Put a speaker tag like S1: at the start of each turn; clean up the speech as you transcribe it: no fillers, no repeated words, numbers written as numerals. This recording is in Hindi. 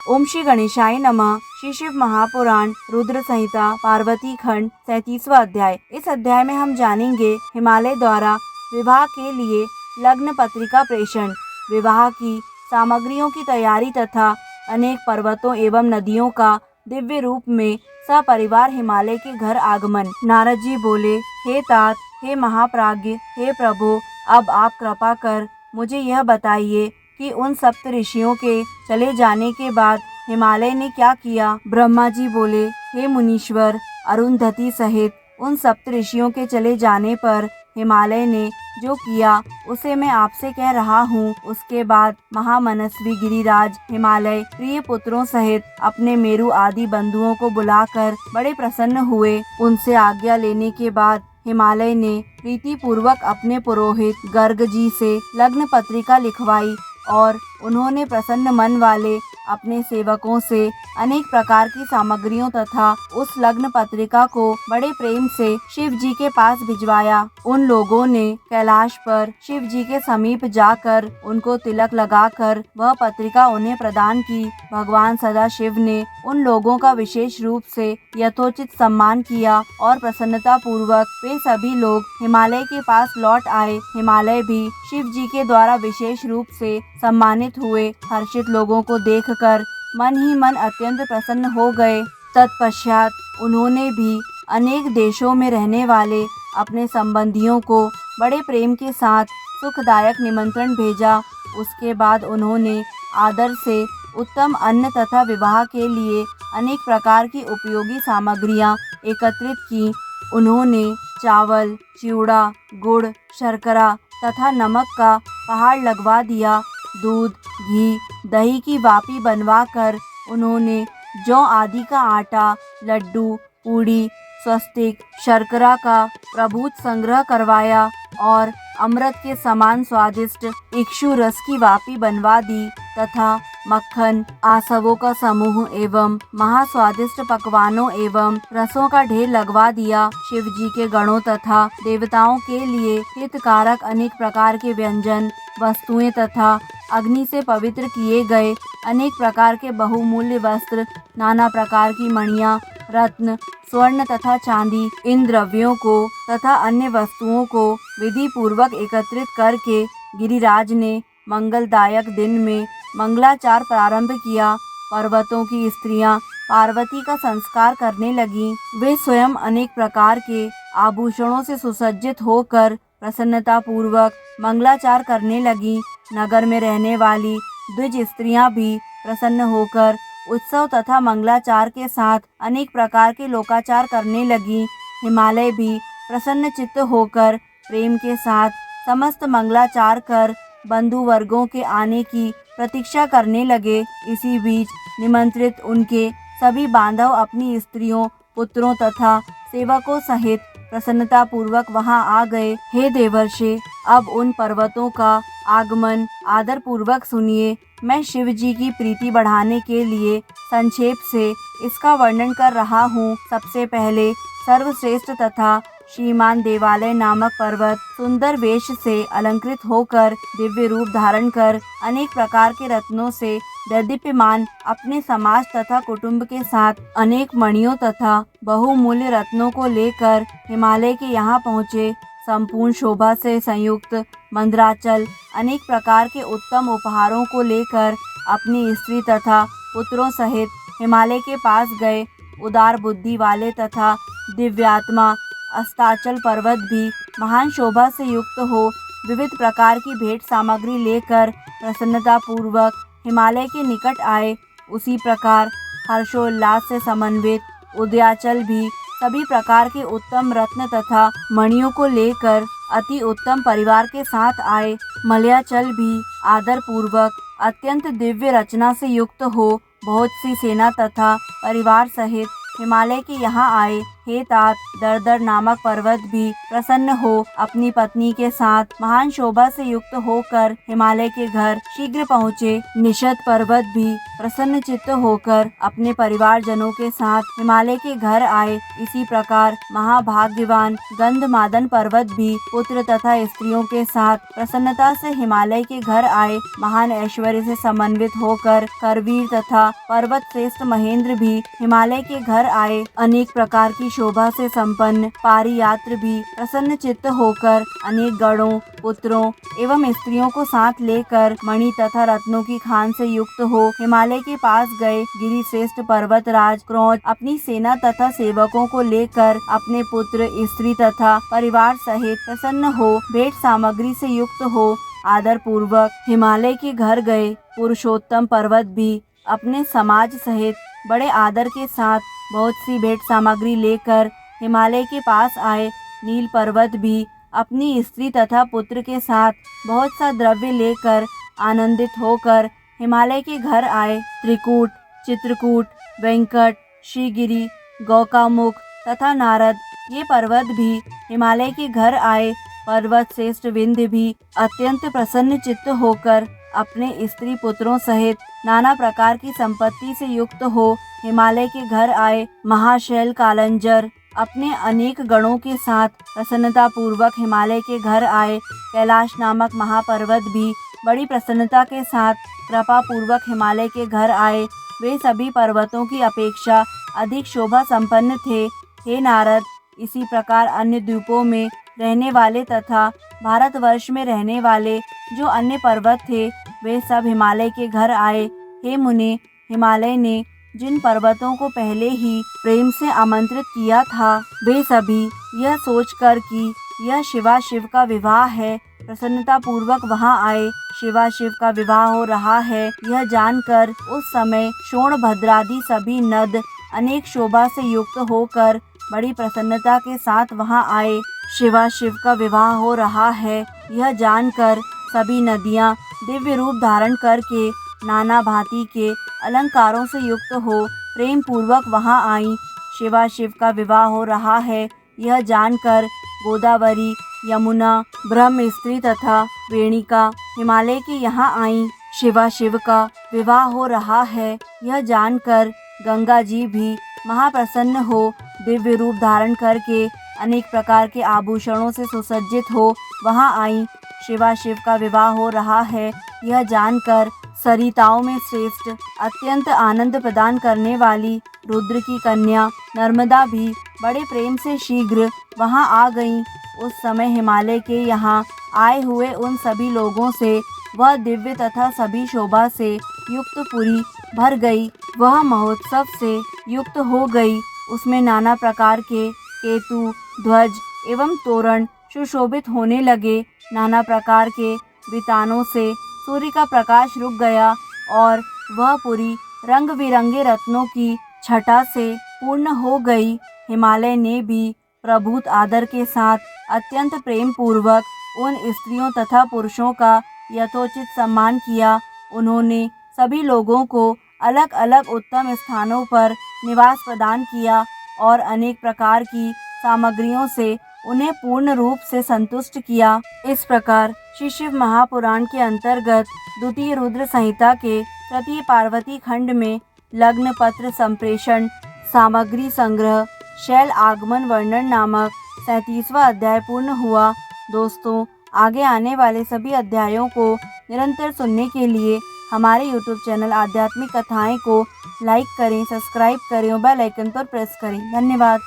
S1: ओम श्री गणेशाय नमः। श्री शिव महापुराण रुद्र संहिता पार्वती खंड 37वां अध्याय। इस अध्याय में हम जानेंगे हिमालय द्वारा विवाह के लिए लग्न पत्रिका प्रेषण, विवाह की सामग्रियों की तैयारी तथा अनेक पर्वतों एवं नदियों का दिव्य रूप में सपरिवार हिमालय के घर आगमन। नारद जी बोले, हे तात, हे महाप्राज्ञ, हे प्रभु, अब आप कृपा कर मुझे यह बताइए कि उन सप्त ऋषियों के चले जाने के बाद हिमालय ने क्या किया। ब्रह्मा जी बोले, हे मुनीश्वर, अरुंधति सहित उन सप्त ऋषियों के चले जाने पर हिमालय ने जो किया उसे मैं आपसे कह रहा हूँ। उसके बाद महामनस्वी गिरिराज हिमालय प्रिय पुत्रों सहित अपने मेरु आदि बंधुओं को बुलाकर बड़े प्रसन्न हुए। उनसे आज्ञा लेने के बाद हिमालय ने प्रीति पूर्वक अपने पुरोहित गर्ग जी से लग्न पत्रिका लिखवाई और उन्होंने प्रसन्न मन वाले अपने सेवकों से अनेक प्रकार की सामग्रियों तथा उस लग्न पत्रिका को बड़े प्रेम से शिव जी के पास भिजवाया। उन लोगों ने कैलाश पर शिव जी के समीप जाकर उनको तिलक लगाकर वह पत्रिका उन्हें प्रदान की। भगवान सदाशिव ने उन लोगों का विशेष रूप से यथोचित सम्मान किया और प्रसन्नता पूर्वक वे सभी लोग हिमालय के पास लौट आए। हिमालय भी शिव जी के द्वारा विशेष रूप से सम्मानित हुए। हर्षित लोगों को देखकर मन ही मन अत्यंत प्रसन्न हो गए। तत्पश्चात उन्होंने भी अनेक देशों में रहने वाले अपने संबंधियों को बड़े प्रेम के साथ सुखदायक निमंत्रण भेजा। उसके बाद उन्होंने आदर से उत्तम अन्न तथा विवाह के लिए अनेक प्रकार की उपयोगी सामग्रियां एकत्रित की। उन्होंने चावल, चिवड़ा, गुड़, शर्करा तथा नमक का पहाड़ लगवा दिया। दूध, घी, दही की वापी बनवाकर उन्होंने जौ आदि का आटा, लड्डू, पूड़ी, स्वस्तिक, शर्करा का प्रभूत संग्रह करवाया और अमृत के समान स्वादिष्ट इक्षु रस की वापी बनवा दी तथा मक्खन, आसवों का समूह एवं महास्वादिष्ट पकवानों एवं रसों का ढेर लगवा दिया। शिव जी के गणों तथा देवताओं के लिए हितकारक अनेक प्रकार के व्यंजन, वस्तुएं तथा अग्नि से पवित्र किए गए अनेक प्रकार के बहुमूल्य वस्त्र, नाना प्रकार की मणियां, रत्न, स्वर्ण तथा चांदी, इन द्रव्यों को तथा अन्य वस्तुओं को विधि पूर्वक एकत्रित करके गिरिराज ने मंगलदायक दिन में मंगलाचार प्रारंभ किया। पर्वतों की स्त्रियां पार्वती का संस्कार करने लगीं। वे स्वयं अनेक प्रकार के आभूषणों से सुसज्जित होकर प्रसन्नता पूर्वक मंगलाचार करने लगीं। नगर में रहने वाली द्विज स्त्रियां भी प्रसन्न होकर उत्सव तथा मंगलाचार के साथ अनेक प्रकार के लोकाचार करने लगी। हिमालय भी प्रसन्न चित्त होकर प्रेम के साथ समस्त मंगलाचार कर बंधु वर्गों के आने की प्रतीक्षा करने लगे। इसी बीच निमंत्रित उनके सभी बांधव अपनी स्त्रियों, पुत्रों तथा सेवकों सहित प्रसन्नता पूर्वक वहां आ गए। हे देवर्षि, अब उन पर्वतों का आगमन आदर पूर्वक सुनिए। मैं शिव जी की प्रीति बढ़ाने के लिए संक्षेप से इसका वर्णन कर रहा हूँ। सबसे पहले सर्वश्रेष्ठ तथा श्रीमान देवालय नामक पर्वत सुंदर वेश से अलंकृत होकर दिव्य रूप धारण कर अनेक प्रकार के रत्नों से दैदीप्यमान अपने समाज तथा कुटुंब के साथ अनेक मणियों तथा बहुमूल्य रत्नों को लेकर हिमालय के यहाँ पहुँचे। संपूर्ण शोभा से संयुक्त मंदराचल अनेक प्रकार के उत्तम उपहारों को लेकर अपनी स्त्री तथा पुत्रों सहित हिमालय के पास गए। उदार बुद्धि वाले तथा दिव्यात्मा अस्ताचल पर्वत भी महान शोभा से युक्त हो विविध प्रकार की भेंट सामग्री लेकर प्रसन्नता पूर्वक हिमालय के निकट आए। उसी प्रकार हर्षोल्लास से समन्वित उदयाचल भी सभी प्रकार के उत्तम रत्न तथा मणियों को लेकर अति उत्तम परिवार के साथ आए। मलयाचल भी आदर पूर्वक अत्यंत दिव्य रचना से युक्त हो बहुत सी सेना तथा परिवार सहित हिमालय के यहाँ आए। हे तात, दरदर नामक पर्वत भी प्रसन्न हो अपनी पत्नी के साथ महान शोभा से युक्त होकर हिमालय के घर शीघ्र पहुँचे। निषद पर्वत भी प्रसन्न चित्त होकर अपने परिवार जनों के साथ हिमालय के घर आए। इसी प्रकार महाभाग्यवान गंधमादन पर्वत भी पुत्र तथा स्त्रियों के साथ प्रसन्नता से हिमालय के घर आए। महान ऐश्वर्य से समन्वित होकर करवीर तथा पर्वत श्रेष्ठ महेंद्र भी हिमालय के घर आए। अनेक प्रकार की शोभा से संपन्न पारियात्र भी प्रसन्न चित्त होकर अनेक गणों, पुत्रों एवं स्त्रियों को साथ लेकर मणि तथा रत्नों की खान से युक्त हो हिमालय के पास गए। गिरि श्रेष्ठ पर्वतराज क्रौंच अपनी सेना तथा सेवकों को लेकर अपने पुत्र, स्त्री तथा परिवार सहित प्रसन्न हो भेंट सामग्री से युक्त हो आदर पूर्वक हिमालय के घर गए। पुरुषोत्तम पर्वत भी अपने समाज सहित बड़े आदर के साथ बहुत सी भेंट सामग्री लेकर हिमालय के पास आए। नील पर्वत भी अपनी स्त्री तथा पुत्र के साथ बहुत सा द्रव्य लेकर आनंदित होकर हिमालय के घर आए। त्रिकूट, चित्रकूट, वेंकट, श्रीगिरि, गौकामुख तथा नारद ये पर्वत भी हिमालय के घर आए। पर्वत श्रेष्ठ विंध्य भी अत्यंत प्रसन्न चित्त होकर अपने स्त्री पुत्रों सहित नाना प्रकार की संपत्ति से युक्त हो हिमालय के घर आए। महाशैल कालंजर अपने अनेक गणों के साथ प्रसन्नता पूर्वक हिमालय के घर आए। कैलाश नामक महापर्वत भी बड़ी प्रसन्नता के साथ कृपा पूर्वक हिमालय के घर आए। वे सभी पर्वतों की अपेक्षा अधिक शोभा संपन्न थे। हे नारद, इसी प्रकार अन्य द्वीपों में रहने वाले तथा भारतवर्ष में रहने वाले जो अन्य पर्वत थे वे सब हिमालय के घर आए। हे मुने, हिमालय ने जिन पर्वतों को पहले ही प्रेम से आमंत्रित किया था वे सभी यह सोचकर कि यह शिवाशिव का विवाह है प्रसन्नता पूर्वक वहां आए। शिवाशिव का विवाह हो रहा है यह जानकर उस समय शोणभद्रादि सभी नद अनेक शोभा से युक्त होकर बड़ी प्रसन्नता के साथ वहां आए। शिवाशिव का विवाह हो रहा है यह जानकर सभी नदियां दिव्य रूप धारण करके नाना भांति के अलंकारों से युक्त हो प्रेम पूर्वक वहां आईं। शिवाशिव का विवाह हो रहा है यह जानकर गोदावरी, यमुना, ब्रह्मस्त्री तथा वेणिका हिमालय के यहाँ आईं। शिवाशिव का विवाह हो रहा है यह जानकर गंगा जी भी महाप्रसन्न हो दिव्य रूप धारण करके अनेक प्रकार के आभूषणों से सुसज्जित हो वहां आईं। शिवाशिव का विवाह हो रहा है यह जानकर सरिताओं में श्रेष्ठ अत्यंत आनंद प्रदान करने वाली रुद्र की कन्या नर्मदा भी बड़े प्रेम से शीघ्र वहां आ गईं। उस समय हिमालय के यहाँ आए हुए उन सभी लोगों से वह दिव्य तथा सभी शोभा से युक्त पुरी भर गई। वह महोत्सव से युक्त हो गई। उसमें नाना प्रकार के केतु, ध्वज एवं तोरण सुशोभित होने लगे। नाना प्रकार के वितानों से सूर्य का प्रकाश रुक गया और वह पुरी रंग बिरंगे रत्नों की छटा से पूर्ण हो गई। हिमालय ने भी प्रभुत आदर के साथ अत्यंत प्रेम पूर्वक उन स्त्रियों तथा पुरुषों का यथोचित सम्मान किया। उन्होंने सभी लोगों को अलग अलग उत्तम स्थानों पर निवास प्रदान किया और अनेक प्रकार की सामग्रियों से उन्हें पूर्ण रूप से संतुष्ट किया। इस प्रकार श्री शिव महापुराण के अंतर्गत द्वितीय रुद्र संहिता के तृतीय पार्वती खंड में लग्न पत्र संप्रेषण, सामग्री संग्रह, शैल आगमन वर्णन नामक 37वां अध्याय पूर्ण हुआ। दोस्तों, आगे आने वाले सभी अध्यायों को निरंतर सुनने के लिए हमारे YouTube चैनल आध्यात्मिक कथाएं को लाइक करें, सब्सक्राइब करें और बेल आइकन पर प्रेस करें। धन्यवाद।